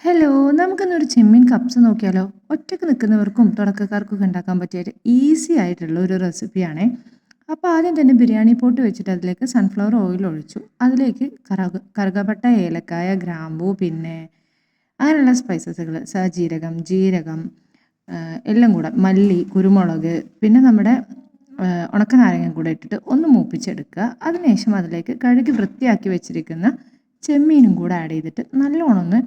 Hello, നമുക്കിന്നൊരു ചെമ്മീൻ cups നോക്കിയാലോ? ഒറ്റയ്ക്ക് നിൽക്കുന്നവർക്കും തുടക്കക്കാർക്കൊക്കെ ഉണ്ടാക്കാൻ പറ്റിയ ഒരു ഈസി ആയിട്ടുള്ള ഒരു റെസിപ്പിയാണേ. അപ്പോൾ ആദ്യം തന്നെ ബിരിയാണി പോട്ട് വെച്ചിട്ട് അതിലേക്ക് സൺഫ്ലവർ ഓയിൽ ഒഴിച്ചു. അതിലേക്ക് കറുകപ്പട്ട, ഏലക്കായ, ഗ്രാമ്പൂ, പിന്നെ അങ്ങനെയുള്ള സ്പൈസസുകൾ, സജീരകം, ജീരകം, എല്ലാം കൂടെ, മല്ലി, കുരുമുളക്, പിന്നെ നമ്മുടെ ഉണക്കനാരങ്ങ കൂടെ ഇട്ടിട്ട് ഒന്ന് മൂപ്പിച്ചെടുക്കുക. അതിനുശേഷം അതിലേക്ക് കഴുകി വൃത്തിയാക്കി വെച്ചിരിക്കുന്ന ചെമ്മീനും കൂടെ ആഡ് ചെയ്തിട്ട് നല്ലോണം ഒന്ന്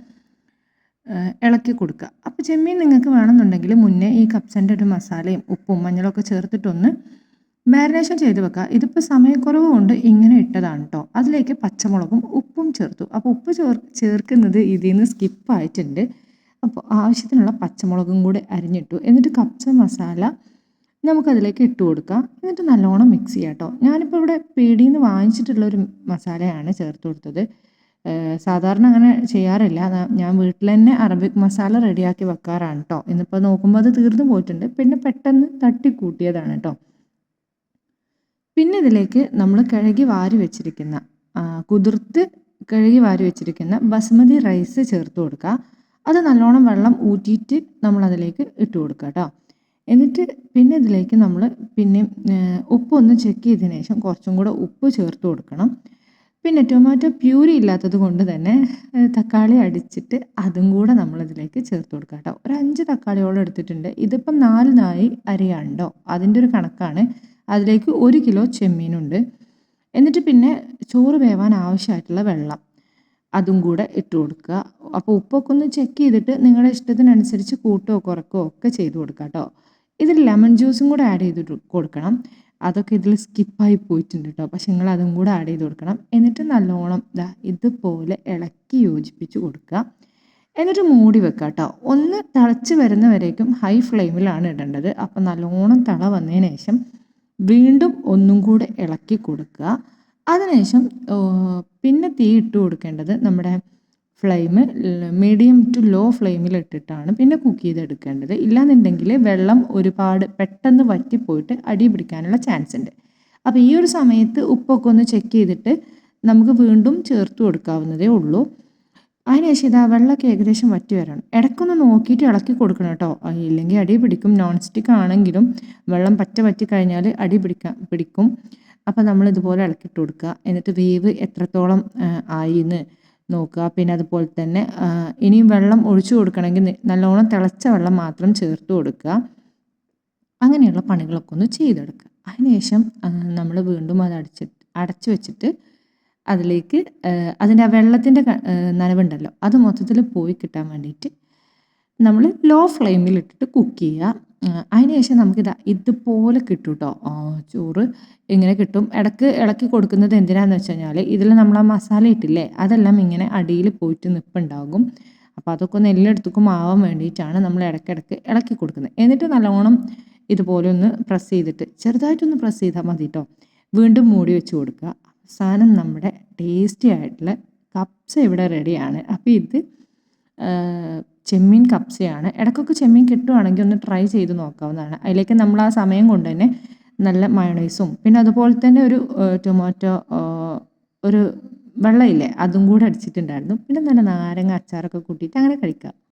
ഇളക്കി കൊടുക്കുക. അപ്പോൾ ചെമ്മീൻ നിങ്ങൾക്ക് വേണമെന്നുണ്ടെങ്കിൽ മുന്നേ ഈ കപ്സൻ്റെ ഒരു മസാലയും ഉപ്പും മഞ്ഞളൊക്കെ ചേർത്തിട്ടൊന്ന് മാരിനേഷൻ ചെയ്ത് വെക്കുക. ഇതിപ്പോൾ സമയക്കുറവ് കൊണ്ട് ഇങ്ങനെ ഇട്ടതാണ് കേട്ടോ. അതിലേക്ക് പച്ചമുളകും ഉപ്പും ചേർത്തു. അപ്പോൾ ഉപ്പ് ചേർക്കുന്നത് ഇതിൽ നിന്ന് സ്കിപ്പായിട്ടുണ്ട്. അപ്പോൾ ആവശ്യത്തിനുള്ള പച്ചമുളകും കൂടി അരിഞ്ഞിട്ടു. എന്നിട്ട് കപ്സ മസാല നമുക്കതിലേക്ക് ഇട്ട് കൊടുക്കാം. എന്നിട്ട് നല്ലോണം മിക്സ് ചെയ്യാം കേട്ടോ. ഞാനിപ്പോൾ ഇവിടെ പീടിയിൽ നിന്ന് വാങ്ങിച്ചിട്ടുള്ളൊരു മസാലയാണ് ചേർത്ത് കൊടുത്തത്. സാധാരണ അങ്ങനെ ചെയ്യാറില്ല. ഞാൻ വീട്ടിൽ തന്നെ അറബിക് മസാല റെഡിയാക്കി വെക്കാറാണ് കേട്ടോ. ഇന്നിപ്പോൾ നോക്കുമ്പോൾ അത് തീർന്നു പോയിട്ടുണ്ട്. പിന്നെ പെട്ടെന്ന് തട്ടിക്കൂട്ടിയതാണ് കേട്ടോ. പിന്നെ ഇതിലേക്ക് നമ്മൾ കഴുകി വാരി വെച്ചിരിക്കുന്ന കുതിർത്ത് കഴുകി വാരി വെച്ചിരിക്കുന്ന ബസ്മതി റൈസ് ചേർത്ത് കൊടുക്കുക. അത് നല്ലോണം വെള്ളം ഊറ്റിയിട്ട് നമ്മളതിലേക്ക് ഇട്ട് കൊടുക്കുക കേട്ടോ. എന്നിട്ട് പിന്നെ ഇതിലേക്ക് നമ്മൾ പിന്നെയും ഉപ്പൊന്ന് ചെക്ക് ചെയ്തതിന് ശേഷം കുറച്ചും കൂടെ ഉപ്പ് ചേർത്ത് കൊടുക്കണം. പിന്നെ ടൊമാറ്റോ പ്യൂരി ഇല്ലാത്തത് കൊണ്ട് തന്നെ തക്കാളി അടിച്ചിട്ട് അതും കൂടെ നമ്മളിതിലേക്ക് ചേർത്ത് കൊടുക്കുക കേട്ടോ. ഒരു 5 തക്കാളിയോളം എടുത്തിട്ടുണ്ട്. ഇതിപ്പം 4 നായി അരിയാണ് കേട്ടോ. അതിൻ്റെ ഒരു കണക്കാണ്. അതിലേക്ക് 1 കിലോ ചെമ്മീനുണ്ട്. എന്നിട്ട് പിന്നെ ചോറ് വേവാൻ ആവശ്യമായിട്ടുള്ള വെള്ളം അതും കൂടെ ഇട്ട് കൊടുക്കുക. അപ്പോൾ ഉപ്പൊക്കെ ഒന്ന് ചെക്ക് ചെയ്തിട്ട് നിങ്ങളുടെ ഇഷ്ടത്തിനനുസരിച്ച് കൂട്ടുകയോ കുറയ്ക്കുകയോ ഒക്കെ ചെയ്ത് കൊടുക്കുക കേട്ടോ. ഇതിൽ ലെമൺ ജ്യൂസും കൂടെ ആഡ് ചെയ്തിട്ട് കൊടുക്കണം. അതൊക്കെ ഇതിൽ സ്കിപ്പായി പോയിട്ടുണ്ട് കേട്ടോ. പക്ഷെ നിങ്ങൾ അതും കൂടെ ആഡ് ചെയ്ത് കൊടുക്കണം. എന്നിട്ട് നല്ലോണം ഇതുപോലെ ഇളക്കി യോജിപ്പിച്ച് കൊടുക്കുക. എന്നിട്ട് മൂടി വെക്കുക കേട്ടോ. ഒന്ന് തിളച്ച് വരുന്നവരേക്കും ഹൈ ഫ്ലെയിമിലാണ് ഇടേണ്ടത്. അപ്പം നല്ലോണം തിള വന്നതിന് ശേഷം വീണ്ടും ഒന്നും കൂടെ ഇളക്കി കൊടുക്കുക. അതിനുശേഷം പിന്നെ തീ ഇട്ട് കൊടുക്കേണ്ടത് നമ്മുടെ ഫ്ലെയിം മീഡിയം ടു ലോ ഫ്ലെയിമിൽ ഇട്ടിട്ടാണ് പിന്നെ കുക്ക് ചെയ്തെടുക്കേണ്ടത്. ഇല്ലാന്നുണ്ടെങ്കിൽ വെള്ളം ഒരുപാട് പെട്ടെന്ന് വറ്റിപ്പോയിട്ട് അടി പിടിക്കാനുള്ള ചാൻസ് ഉണ്ട്. അപ്പോൾ ഈ ഒരു സമയത്ത് ഉപ്പൊക്കെ ഒന്ന് ചെക്ക് ചെയ്തിട്ട് നമുക്ക് വീണ്ടും ചേർത്ത് കൊടുക്കാവുന്നതേ ഉള്ളൂ. അതിനുശേഷം ഇതാ വെള്ളമൊക്കെ ഏകദേശം വറ്റി വരണം. ഇടയ്ക്കൊന്ന് നോക്കിയിട്ട് ഇളക്കി കൊടുക്കണം കേട്ടോ. ഇല്ലെങ്കിൽ അടി പിടിക്കും. നോൺ സ്റ്റിക്ക് ആണെങ്കിലും വെള്ളം വറ്റി കഴിഞ്ഞാൽ അടി പിടിക്കും. അപ്പോൾ നമ്മൾ ഇതുപോലെ ഇളക്കിയിട്ട് കൊടുക്കുക. എന്നിട്ട് വേവ് എത്രത്തോളം ആയി എന്ന് നോക്കുക. പിന്നെ അതുപോലെ തന്നെ ഇനിയും വെള്ളം ഒഴിച്ചു കൊടുക്കണമെങ്കിൽ നല്ലോണം തിളച്ച വെള്ളം മാത്രം ചേർത്ത് കൊടുക്കുക. അങ്ങനെയുള്ള പണികളൊക്കെ ഒന്ന് ചെയ്തെടുക്കുക. അതിനുശേഷം നമ്മൾ വീണ്ടും അത് അടച്ചു വെച്ചിട്ട് അതിലേക്ക് അതിൻ്റെ ആ വെള്ളത്തിൻ്റെ നനവുണ്ടല്ലോ അത് മൊത്തത്തിൽ പോയി കിട്ടാൻ വേണ്ടിയിട്ട് നമ്മൾ ലോ ഫ്ലെയിമിൽ ഇട്ടിട്ട് കുക്ക് ചെയ്യുക. അതിനുശേഷം നമുക്കിത് ഇതുപോലെ കിട്ടും കേട്ടോ. ചോറ് ഇങ്ങനെ കിട്ടും. ഇടയ്ക്ക് ഇളക്കി കൊടുക്കുന്നത് എന്തിനാന്ന് വെച്ച് കഴിഞ്ഞാൽ ഇതിൽ നമ്മൾ ആ മസാല ഇട്ടില്ലേ അതെല്ലാം ഇങ്ങനെ അടിയിൽ പോയിട്ട് നിൽപ്പുണ്ടാകും. അപ്പോൾ അതൊക്കെ ഒന്ന് എല്ലായിടത്തേക്കും ആവാൻ വേണ്ടിയിട്ടാണ് നമ്മൾ ഇടയ്ക്കിടയ്ക്ക് ഇളക്കി കൊടുക്കുന്നത്. എന്നിട്ട് നല്ലോണം ഇതുപോലെ ഒന്ന് പ്രസ് ചെയ്തിട്ട് ചെറുതായിട്ടൊന്ന് പ്രസ് ചെയ്താൽ മതി കേട്ടോ. വീണ്ടും മൂടി വെച്ച് കൊടുക്കുക. അവസാനം നമ്മുടെ ടേസ്റ്റി ആയിട്ടുള്ള കപ്സ ഇവിടെ റെഡിയാണ്. അപ്പോൾ ഇത് ചെമ്മീൻ കപ്സയാണ്. ഇടയ്ക്കൊക്കെ ചെമ്മീൻ കിട്ടുവാണെങ്കിൽ ഒന്ന് ട്രൈ ചെയ്ത് നോക്കാവുന്നതാണ്. അതിലേക്ക് നമ്മൾ ആ സമയം കൊണ്ട് തന്നെ നല്ല മയോണൈസും പിന്നെ അതുപോലെ തന്നെ ഒരു ടൊമാറ്റോ ഒരു വെള്ളമില്ലേ അതും കൂടെ അടിച്ചിട്ടുണ്ടായിരുന്നു. പിന്നെ നല്ല നാരങ്ങ അച്ചാറൊക്കെ കൂട്ടിയിട്ട് അങ്ങനെ കഴിക്കുക.